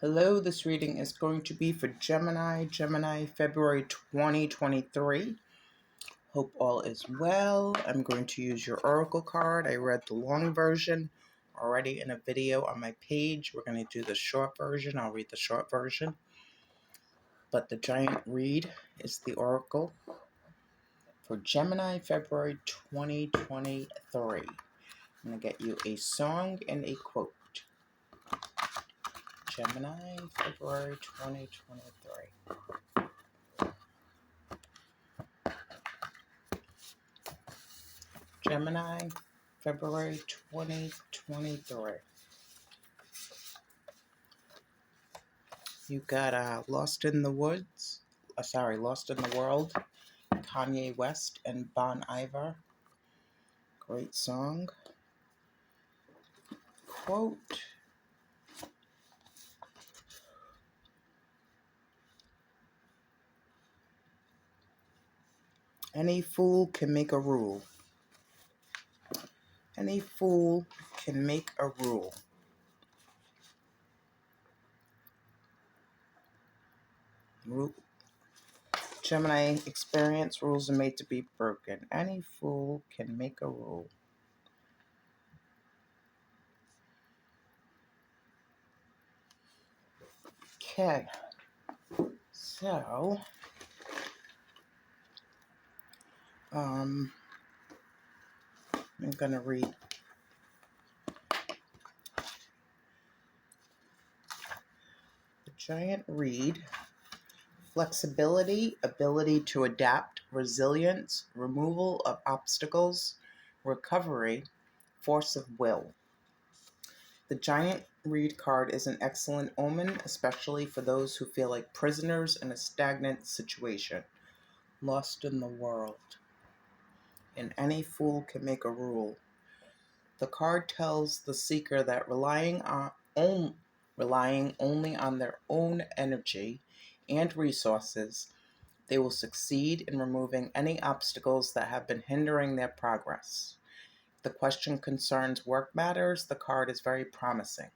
Hello, this reading is going to be for Gemini, February 2023. Hope all is well. I'm going to use your oracle card. I read the long version already in a video on my page. We're going to do the short version. I'll read the short version. But the giant read is the oracle for Gemini, February 2023. I'm going to get you a song and a quote. Gemini, February 2023. Gemini, February 2023. You got Lost in the Woods, Lost in the World, Kanye West and Bon Iver. Great song. Quote. Any fool can make a rule. Any fool can make a rule. Gemini experience, rules are made to be broken. Any fool can make a rule. Okay, so I'm going to read the giant read. Flexibility, ability to adapt, resilience, removal of obstacles, recovery, force of will. The giant read card is an excellent omen, especially for those who feel like prisoners in a stagnant situation, lost in the world. And any fool can make a rule. The card tells the seeker that relying only on their own energy and resources, they will succeed in removing any obstacles that have been hindering their progress. If the question concerns work matters, the card is very promising.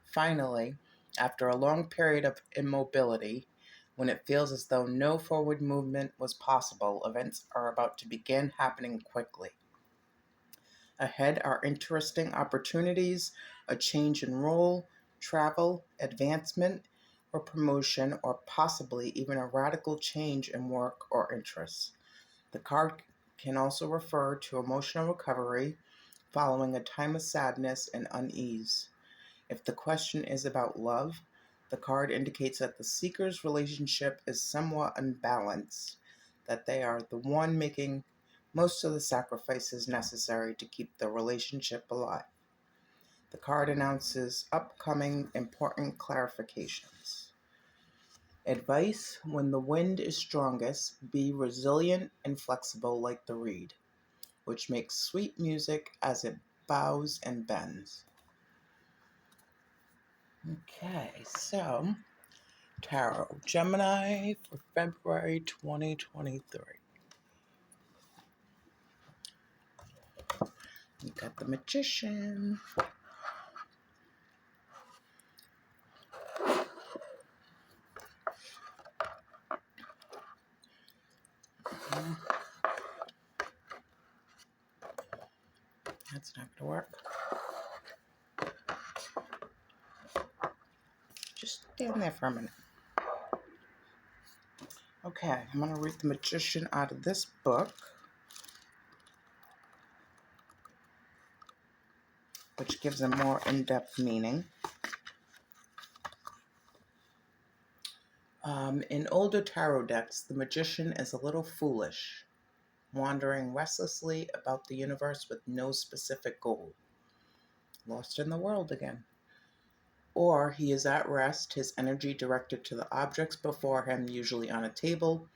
Finally, after a long period of immobility, when it feels as though no forward movement was possible, events are about to begin happening quickly. Ahead are interesting opportunities, a change in role, travel, advancement, or promotion, or possibly even a radical change in work or interests. The card can also refer to emotional recovery following a time of sadness and unease. If the question is about love, the card indicates that the seeker's relationship is somewhat unbalanced, that they are the one making most of the sacrifices necessary to keep the relationship alive. The card announces upcoming important clarifications. Advice: when the wind is strongest, be resilient and flexible like the reed, which makes sweet music as it bows and bends. Okay, so Tarot, Gemini for February 2023. You got the Magician. That's not going to work. Just stand there for a minute. Okay, I'm going to read the Magician out of this book, which gives a more in-depth meaning. In older tarot decks, the Magician is a little foolish, wandering restlessly about the universe with no specific goal. Lost in the world again. Or he is at rest, his energy directed to the objects before him, usually on a table.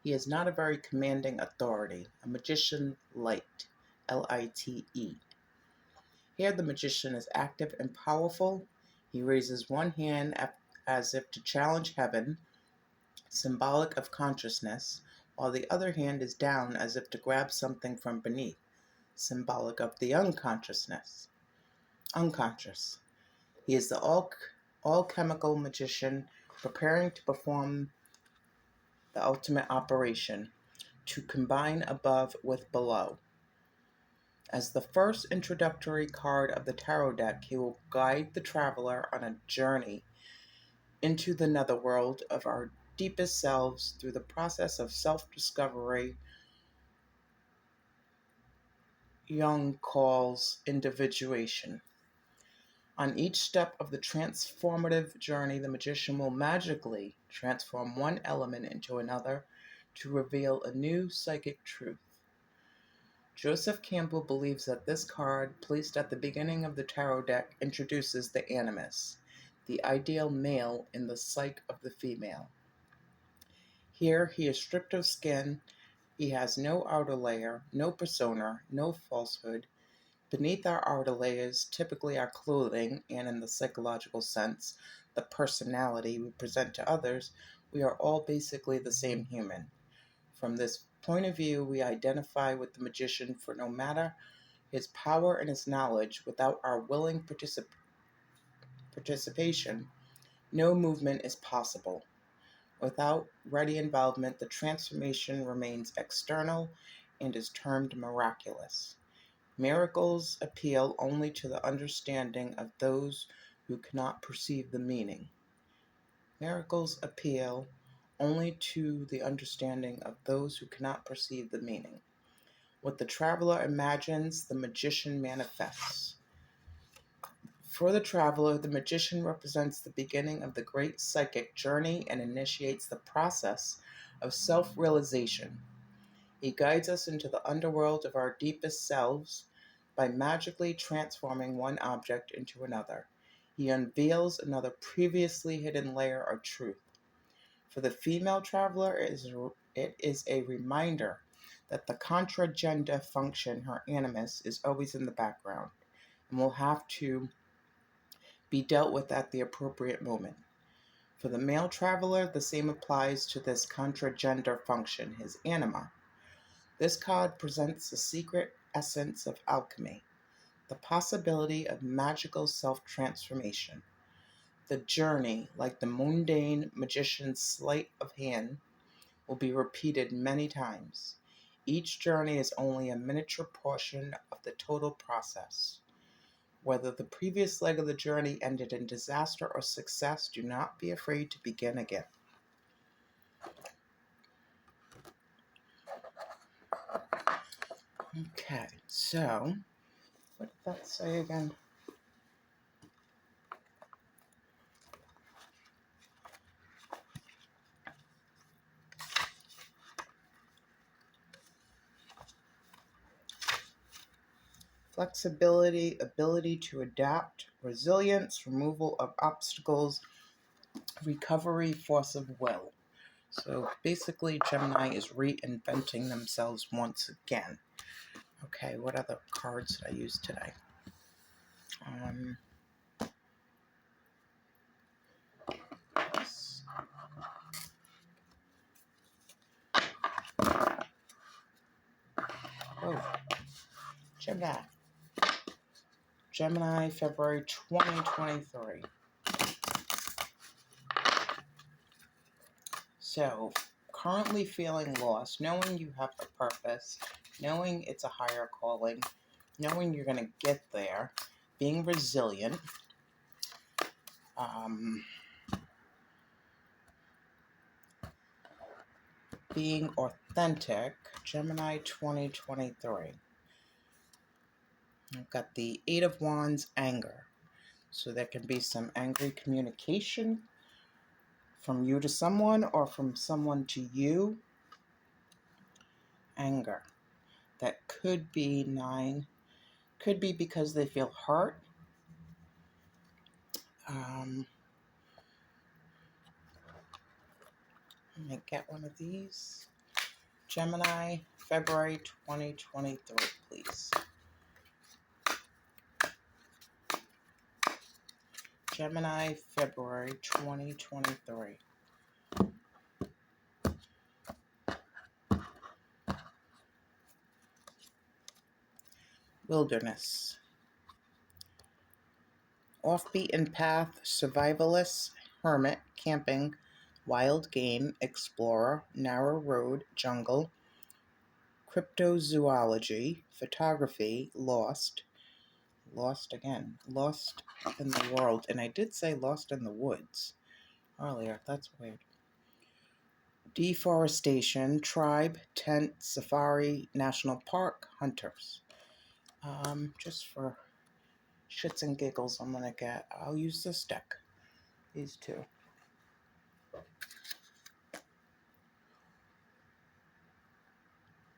He is not a very commanding authority, a magician light, L-I-T-E. Here the magician is active and powerful. He raises one hand as if to challenge heaven, symbolic of consciousness, while the other hand is down as if to grab something from beneath, symbolic of the unconscious. He is the alchemical magician preparing to perform the ultimate operation, to combine above with below. As the first introductory card of the tarot deck, he will guide the traveler on a journey into the netherworld of our deepest selves through the process of self-discovery Jung calls individuation. On each step of the transformative journey, the magician will magically transform one element into another to reveal a new psychic truth. Joseph Campbell believes that this card, placed at the beginning of the tarot deck, introduces the animus, the ideal male in the psyche of the female. Here, he is stripped of skin. He has no outer layer, no persona, no falsehood. Beneath our outer layers, typically our clothing, and in the psychological sense, the personality we present to others, we are all basically the same human. From this point of view, we identify with the magician, for no matter his power and his knowledge, without our willing participation, no movement is possible. Without ready involvement, the transformation remains external and is termed miraculous. Miracles appeal only to the understanding of those who cannot perceive the meaning. Miracles appeal only to the understanding of those who cannot perceive the meaning. What the traveler imagines, the magician manifests. For the traveler, the magician represents the beginning of the great psychic journey and initiates the process of self-realization. He guides us into the underworld of our deepest selves by magically transforming one object into another. He unveils another previously hidden layer of truth. For the female traveler, it is a reminder that the contragender function, her animus, is always in the background and will have to be dealt with at the appropriate moment. For the male traveler, the same applies to this contragender function, his anima. This card presents the secret essence of alchemy, the possibility of magical self-transformation. The journey, like the mundane magician's sleight of hand, will be repeated many times. Each journey is only a miniature portion of the total process. Whether the previous leg of the journey ended in disaster or success, do not be afraid to begin again. Okay, so what did that say again? Flexibility, ability to adapt, resilience, removal of obstacles, recovery, force of will. So basically, Gemini is reinventing themselves once again. Okay, what other cards did I use today? Gemini, February 2023. So, currently feeling lost, knowing you have a purpose, knowing it's a higher calling, knowing you're going to get there, being resilient, being authentic, Gemini 2023. I've got the Eight of Wands, anger. So there can be some angry communication from you to someone or from someone to you. Anger. That could be 9. Could be because they feel hurt. Let me get one of these. Gemini, February 2023, please. Gemini, February 2023. Wilderness. Off-beaten path, survivalist, hermit, camping, wild game, explorer, narrow road, jungle, cryptozoology, photography, lost again, lost in the world. And I did say lost in the woods earlier. That's weird. Deforestation, tribe, tent, safari, national park, hunters. Just for shits and giggles, I'll use this deck. These two.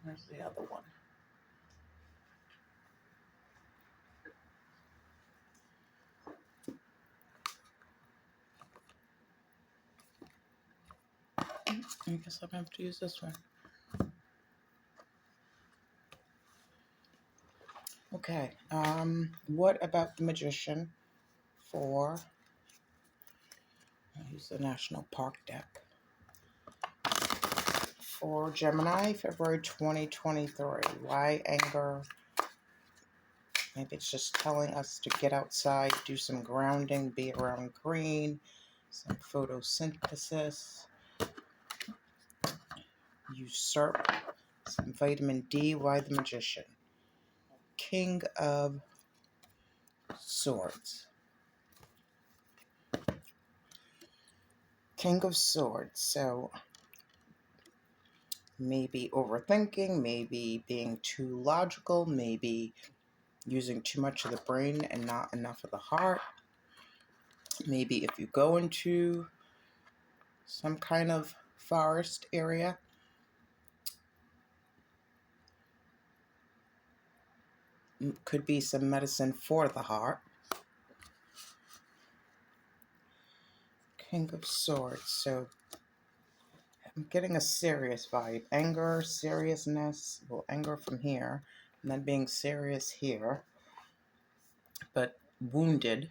Where's the other one? I guess I'm going to have to use this one. Okay, what about the magician for, I'll use the National Park deck, for Gemini, February 2023. Why anger? Maybe it's just telling us to get outside, do some grounding, be around green, some photosynthesis, usurp, some vitamin D. Why the magician? King of Swords. King of Swords. So maybe overthinking, maybe being too logical, maybe using too much of the brain and not enough of the heart. Maybe if you go into some kind of forest area, could be some medicine for the heart. King of Swords. So I'm getting a serious vibe. Anger, seriousness. Well, anger from here, and then being serious here. But wounded.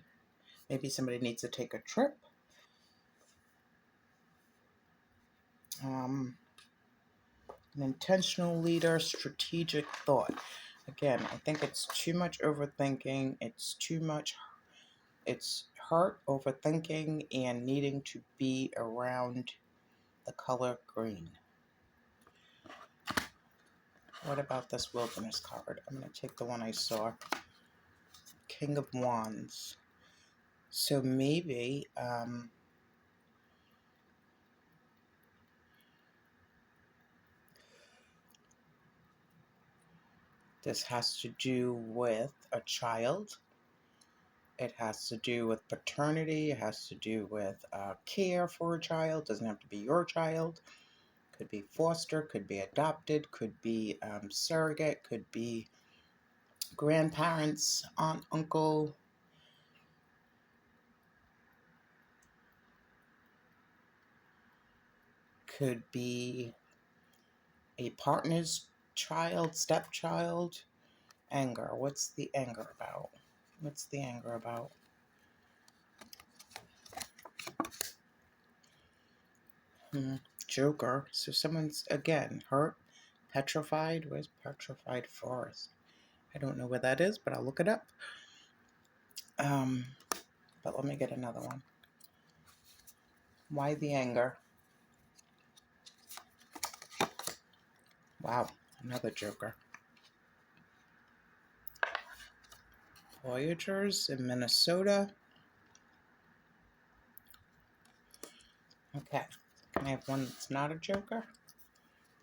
Maybe somebody needs to take a trip. An intentional leader, strategic thought. Again, I think it's too much overthinking. It's hurt, overthinking, and needing to be around the color green. What about this wilderness card? I'm going to take the one I saw. King of Wands. So maybe this has to do with a child. It has to do with paternity. It has to do with care for a child. It doesn't have to be your child. Could be foster, could be adopted, could be surrogate, could be grandparents, aunt, uncle. Could be a partner's child, stepchild. Anger. What's the anger about? What's the anger about? Joker. So someone's, again, hurt, petrified. Where's petrified forest? I don't know where that is, but I'll look it up. But let me get another one. Why the anger? Wow, another Joker. Voyagers in Minnesota. Okay, can I have one that's not a Joker,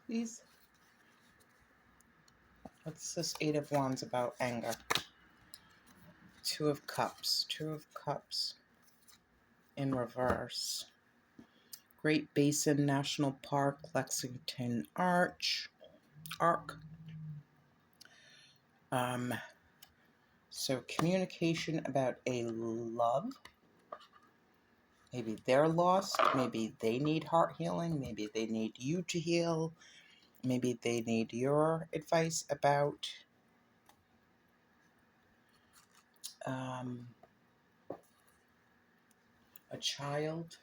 please? What's this Eight of Wands about anger? Two of Cups. Two of Cups in reverse. Great Basin National Park, Lexington Arc. So communication about a love. Maybe they're lost. Maybe they need heart healing. Maybe they need you to heal. Maybe they need your advice about a child.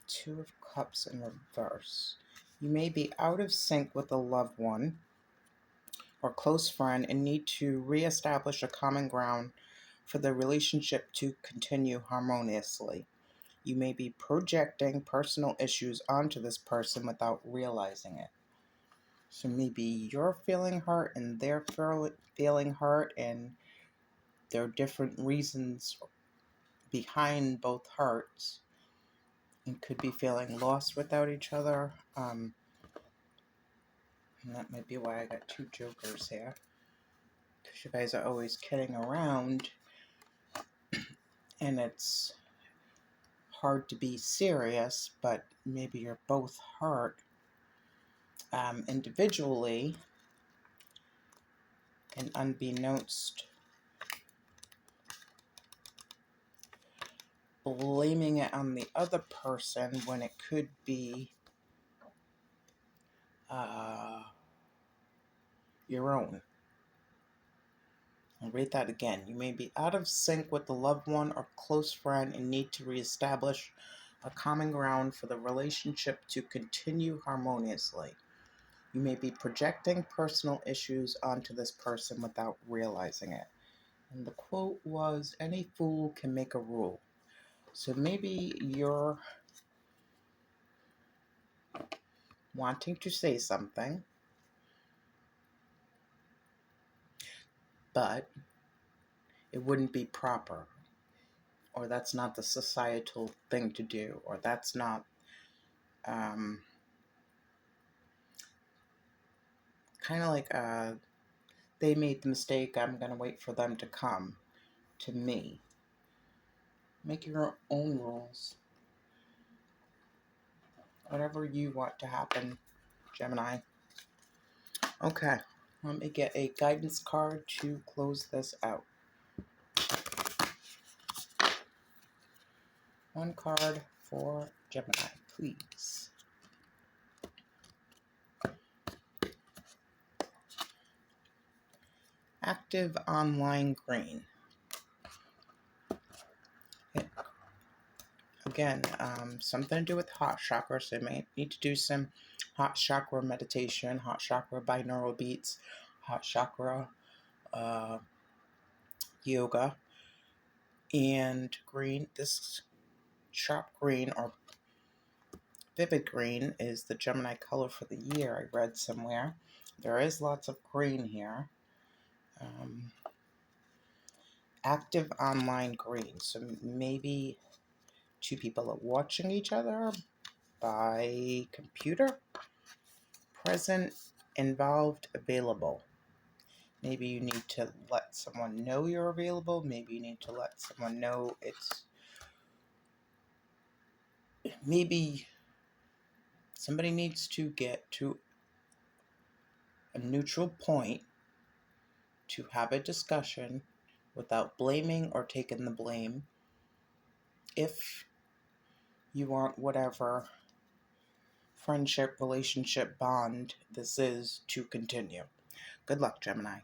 Two of Cups in reverse. You may be out of sync with a loved one. or close friend and need to reestablish a common ground for the relationship to continue harmoniously. You may be projecting personal issues onto this person without realizing it. So maybe you're feeling hurt and they're feeling hurt, and there are different reasons behind both hurts, and could be feeling lost without each other. And that might be why I got two jokers here. Because you guys are always kidding around, and it's hard to be serious, but maybe you're both hurt individually, and unbeknownst, blaming it on the other person when it could be your own. I'll read that again. You may be out of sync with the loved one or close friend and need to reestablish a common ground for the relationship to continue harmoniously. You may be projecting personal issues onto this person without realizing it. And the quote was, "Any fool can make a rule." So maybe you're wanting to say something, but it wouldn't be proper, or that's not the societal thing to do, or that's not kind of like they made the mistake, I'm going to wait for them to come to me. Make your own rules. Whatever you want to happen, Gemini. Okay, let me get a guidance card to close this out. One card for Gemini, please. Active online green. Again, something to do with hot chakra, so you may need to do some hot chakra meditation, hot chakra binaural beats, hot chakra yoga. And green, this sharp green or vivid green is the Gemini color for the year, I read somewhere. There is lots of green here. Active online green, so maybe two people are watching each other by computer. Present, involved, available. Maybe you need to let someone know you're available. Maybe you need to let someone know maybe somebody needs to get to a neutral point to have a discussion without blaming or taking the blame, if you want whatever friendship, relationship, bond this is to continue. Good luck, Gemini.